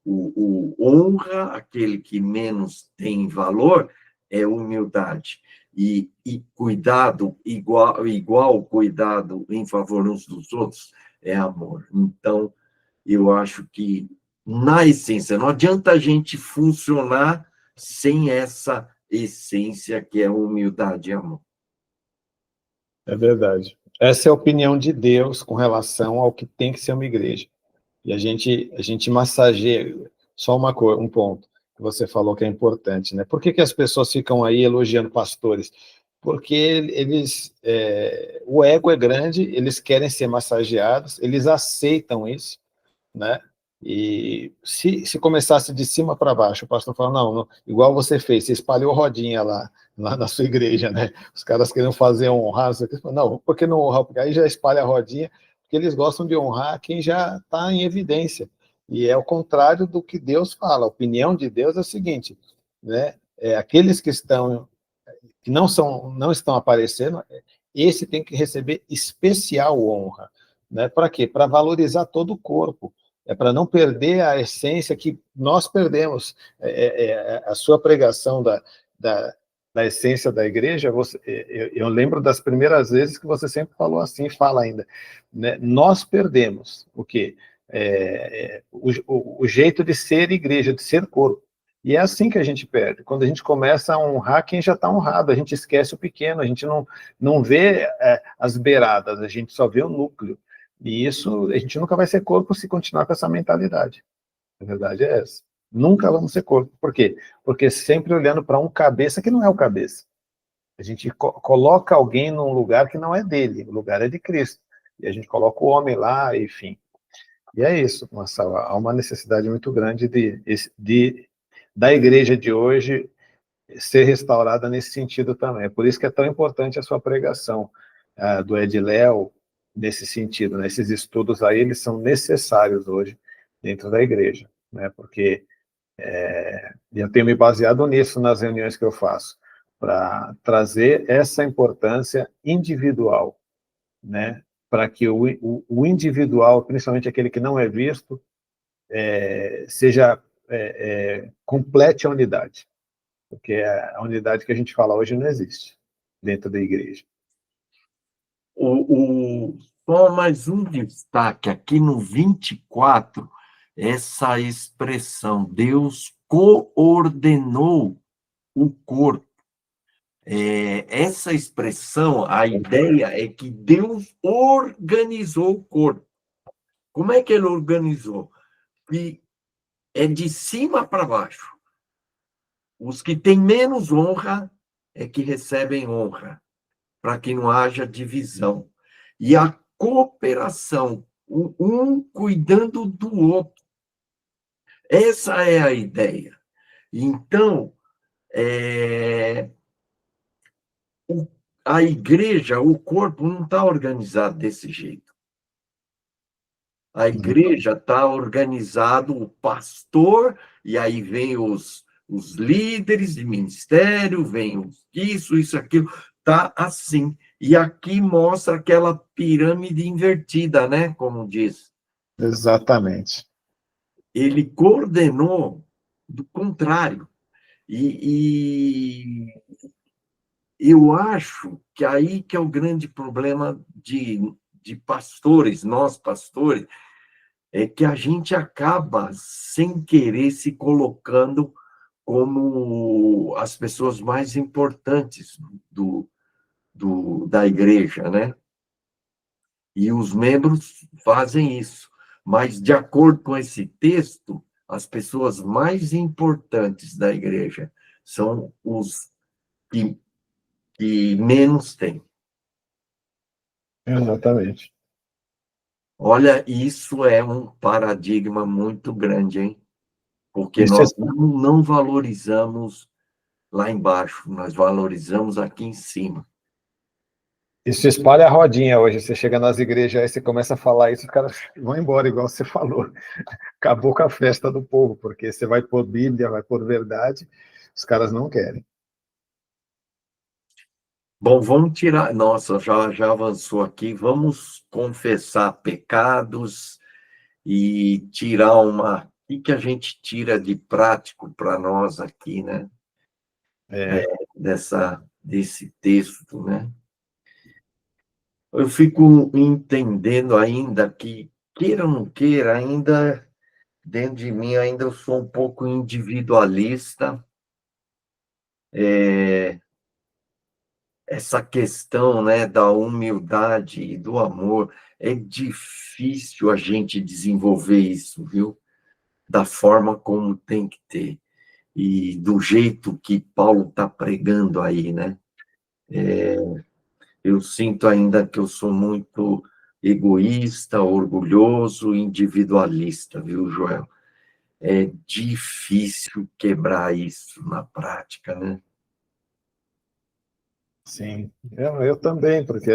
O honra aquele que menos tem valor é humildade. E cuidado, igual cuidado em favor uns dos outros, é amor. Então, eu acho que, na essência, não adianta a gente funcionar sem essa essência que é humildade e amor. É verdade. Essa é a opinião de Deus com relação ao que tem que ser uma igreja. E a gente massageia, só um ponto que você falou que é importante, né? Por que as pessoas ficam aí elogiando pastores? Porque o ego é grande, eles querem ser massageados, eles aceitam isso, né? E se começasse de cima para baixo, o pastor fala, não, igual você fez, você espalhou rodinha lá na sua igreja, né? Os caras queriam fazer honrar, não, por que não honrar? Porque aí já espalha a rodinha, porque eles gostam de honrar quem já está em evidência. E é o contrário do que Deus fala. A opinião de Deus é o seguinte, né? Aqueles que não estão aparecendo, esse tem que receber especial honra, né? Para quê? Para valorizar todo o corpo. É para não perder a essência que nós perdemos. A sua pregação da essência da igreja, eu lembro das primeiras vezes que você sempre falou assim, fala ainda, né? Nós perdemos o quê? O jeito de ser igreja, de ser corpo. E é assim que a gente perde. Quando a gente começa a honrar quem já está honrado, a gente esquece o pequeno, a gente não vê as beiradas, a gente só vê o núcleo. E isso, a gente nunca vai ser corpo se continuar com essa mentalidade. A verdade é essa. Nunca vamos ser corpo. Por quê? Porque sempre olhando para um cabeça que não é o cabeça. A gente coloca alguém num lugar que não é dele, o lugar é de Cristo. E a gente coloca o homem lá, enfim. E é isso, Marcelo, há uma necessidade muito grande da igreja de hoje ser restaurada nesse sentido também. É por isso que é tão importante a sua pregação do Ediléo, nesse sentido, né? Esses estudos aí, eles são necessários hoje dentro da igreja, né? Porque eu tenho me baseado nisso nas reuniões que eu faço, para trazer essa importância individual, né? Para que o individual, principalmente aquele que não é visto, complete a unidade, porque a unidade que a gente fala hoje não existe dentro da igreja. Só mais um destaque aqui no 24, essa expressão, Deus coordenou o corpo. Essa expressão, a ideia é que Deus organizou o corpo. Como é que ele organizou? E é de cima para baixo. Os que têm menos honra é que recebem honra, para que não haja divisão. E a cooperação, um cuidando do outro. Essa é a ideia. Então, a igreja, o corpo, não está organizado desse jeito. A igreja está organizado, o pastor, e aí vem os líderes de ministério, vem isso, aquilo, está assim. E aqui mostra aquela pirâmide invertida, né? Como diz. Exatamente. Ele coordenou do contrário. E eu acho que aí que é o grande problema de pastores, nós pastores, é que a gente acaba, sem querer, se colocando como as pessoas mais importantes da igreja, né? E os membros fazem isso. Mas, de acordo com esse texto, as pessoas mais importantes da igreja são os que menos têm. Exatamente. Olha, isso é um paradigma muito grande, hein? Porque Isso nós não valorizamos lá embaixo, nós valorizamos aqui em cima. Isso espalha a rodinha hoje. Você chega nas igrejas aí, você começa a falar isso, os caras vão embora, igual você falou. Acabou com a festa do povo, porque você vai por Bíblia, vai por verdade, os caras não querem. Bom, vamos tirar. Nossa, já avançou aqui. Vamos confessar pecados e tirar uma. O que a gente tira de prático para nós aqui, né? Desse texto, né? Eu fico entendendo ainda que, queira ou não queira, ainda dentro de mim, ainda eu sou um pouco individualista. Essa questão, né, da humildade e do amor, é difícil a gente desenvolver isso, viu? Da forma como tem que ter. E do jeito que Paulo está pregando aí, né? Eu sinto ainda que eu sou muito egoísta, orgulhoso, individualista, viu, Joel? É difícil quebrar isso na prática, né? Sim, eu também, porque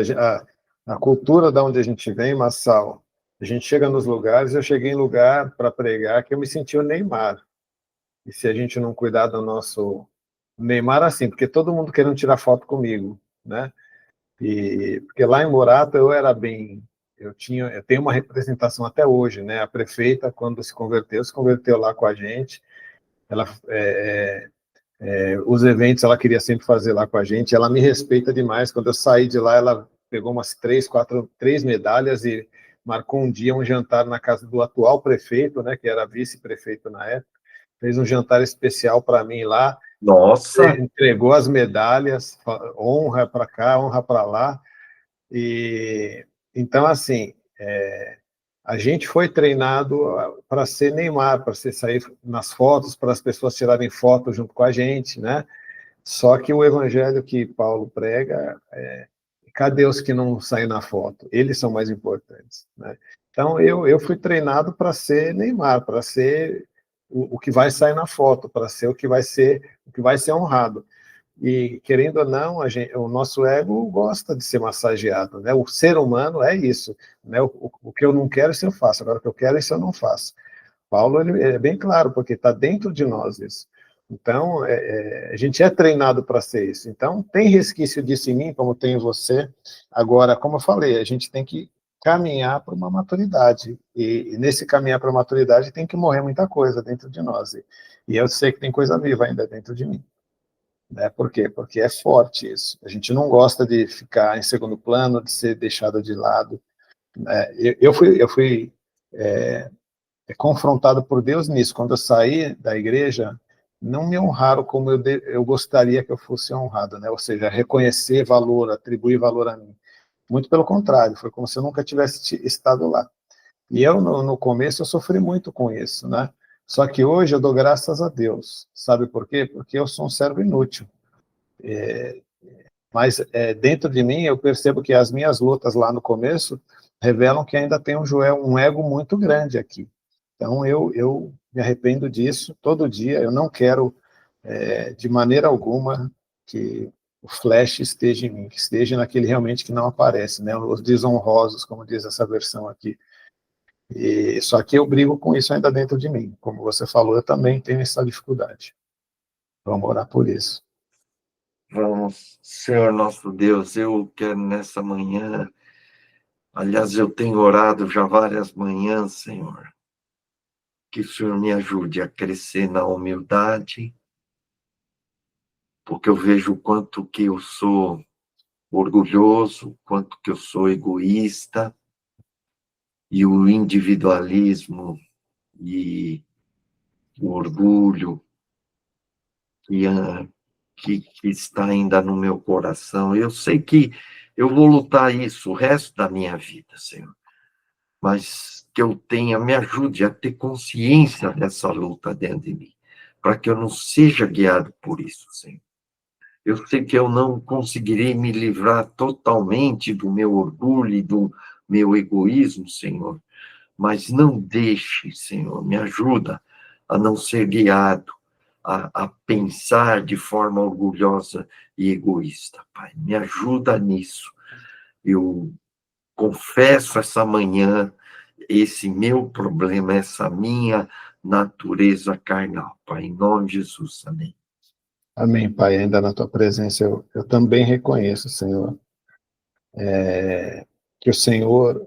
a cultura da onde a gente vem, Massal, a gente chega nos lugares, eu cheguei em lugar para pregar que eu me senti o Neymar. E se a gente não cuidar do nosso Neymar, assim, porque todo mundo querendo tirar foto comigo, né? E porque lá em Morato eu era bem, eu tenho uma representação até hoje, né? A prefeita, quando se converteu lá com a gente. Ela Os eventos ela queria sempre fazer lá com a gente, ela me respeita demais. Quando eu saí de lá, ela pegou umas 3 medalhas e marcou um dia um jantar na casa do atual prefeito, né, que era vice-prefeito na época, fez um jantar especial para mim lá, Nossa! entregou as medalhas, honra para cá, honra para lá, e então, assim, a gente foi treinado para ser Neymar, para sair nas fotos, para as pessoas tirarem fotos junto com a gente, né? Só que o evangelho que Paulo prega, cadê os que não saem na foto? Eles são mais importantes, né? Então, eu fui treinado para ser Neymar, para ser o que vai sair na foto, para ser o que vai ser honrado. E, querendo ou não, o nosso ego gosta de ser massageado, né? O ser humano é isso, né? O que eu não quero, isso eu faço. Agora, o que eu quero, isso eu não faço. Paulo ele é bem claro, porque está dentro de nós isso. Então, a gente é treinado para ser isso. Então, tem resquício disso em mim, como tem em você. Agora, como eu falei, a gente tem que caminhar para uma maturidade. E nesse caminhar para a maturidade tem que morrer muita coisa dentro de nós. E eu sei que tem coisa viva ainda dentro de mim. Né? Por quê? Porque é forte isso. A gente não gosta de ficar em segundo plano, de ser deixado de lado. Né? Eu fui confrontado por Deus nisso. Quando eu saí da igreja, não me honraram como eu gostaria que eu fosse honrado, né? Ou seja, reconhecer valor, atribuir valor a mim. Muito pelo contrário, foi como se eu nunca tivesse estado lá. E eu, no começo, eu sofri muito com isso, né? Só que hoje eu dou graças a Deus. Sabe por quê? Porque eu sou um servo inútil. Mas dentro de mim eu percebo que as minhas lutas lá no começo revelam que ainda tem um ego muito grande aqui. Então eu me arrependo disso todo dia. Eu não quero de maneira alguma que o flash esteja em mim, que esteja naquele realmente que não aparece, né? Os desonrosos, como diz essa versão aqui. E só que eu brigo com isso ainda dentro de mim. Como você falou, eu também tenho essa dificuldade. Vamos orar por isso. Vamos, Senhor nosso Deus, eu quero nessa manhã, aliás, eu tenho orado já várias manhãs, Senhor, que o Senhor me ajude a crescer na humildade, porque eu vejo o quanto que eu sou orgulhoso, o quanto que eu sou egoísta, e o individualismo e o orgulho que está ainda no meu coração. Eu sei que eu vou lutar isso o resto da minha vida, Senhor, mas que eu tenha, me ajude a ter consciência dessa luta dentro de mim, para que eu não seja guiado por isso, Senhor. Eu sei que eu não conseguirei me livrar totalmente do meu orgulho e do meu egoísmo, Senhor, mas não deixe, Senhor, me ajuda a não ser guiado, a pensar de forma orgulhosa e egoísta, Pai. Me ajuda nisso. Eu confesso essa manhã esse meu problema, essa minha natureza carnal, Pai, em nome de Jesus, amém. Amém, Pai. Ainda na tua presença eu também reconheço, Senhor, que o Senhor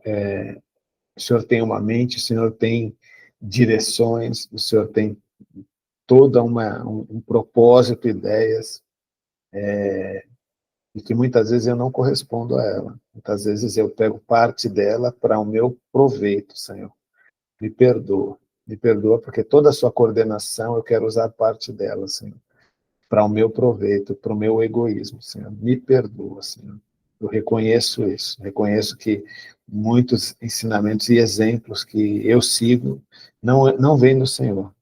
tem uma mente, o Senhor tem direções, o Senhor tem toda um propósito, ideias, e que muitas vezes eu não correspondo a ela. Muitas vezes eu pego parte dela para o meu proveito, Senhor. Me perdoa, porque toda a sua coordenação eu quero usar parte dela, Senhor, para o meu proveito, para o meu egoísmo, Senhor. Me perdoa, Senhor. Eu reconheço isso, reconheço que muitos ensinamentos e exemplos que eu sigo não vêm do Senhor.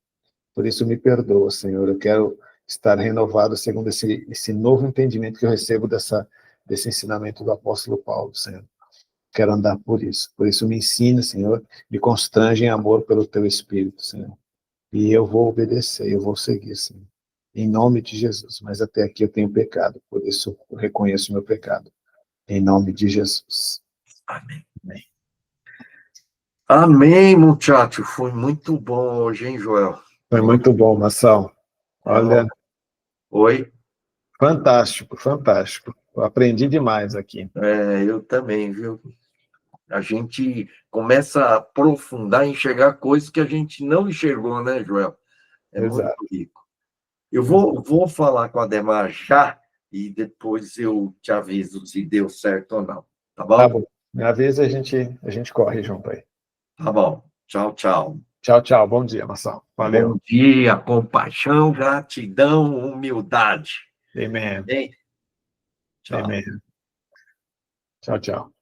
Por isso, me perdoa, Senhor. Eu quero estar renovado segundo esse novo entendimento que eu recebo desse ensinamento do apóstolo Paulo, Senhor. Quero andar por isso. Por isso, me ensina, Senhor, me constrange em amor pelo teu Espírito, Senhor. E eu vou obedecer, eu vou seguir, Senhor. Em nome de Jesus. Mas até aqui eu tenho pecado, por isso eu reconheço o meu pecado. Em nome de Jesus. Amém. Amém. Amém, muchacho. Foi muito bom hoje, hein, Joel? Foi muito bom, Marçal. Olha, Oi? fantástico, fantástico. Eu aprendi demais aqui. Eu também, viu? A gente começa a aprofundar, enxergar coisas que a gente não enxergou, né, Joel? É muito Exato. rico. Eu vou falar com a Ademar já, e depois eu te aviso se deu certo ou não. Tá bom? Tá bom. Me avisa, a gente corre junto aí. Tá bom. Tchau, tchau. Tchau, tchau. Bom dia, Marção. Valeu. Bom dia, compaixão, gratidão, humildade. Amen. Hein? Tchau. Amen. Tchau, tchau.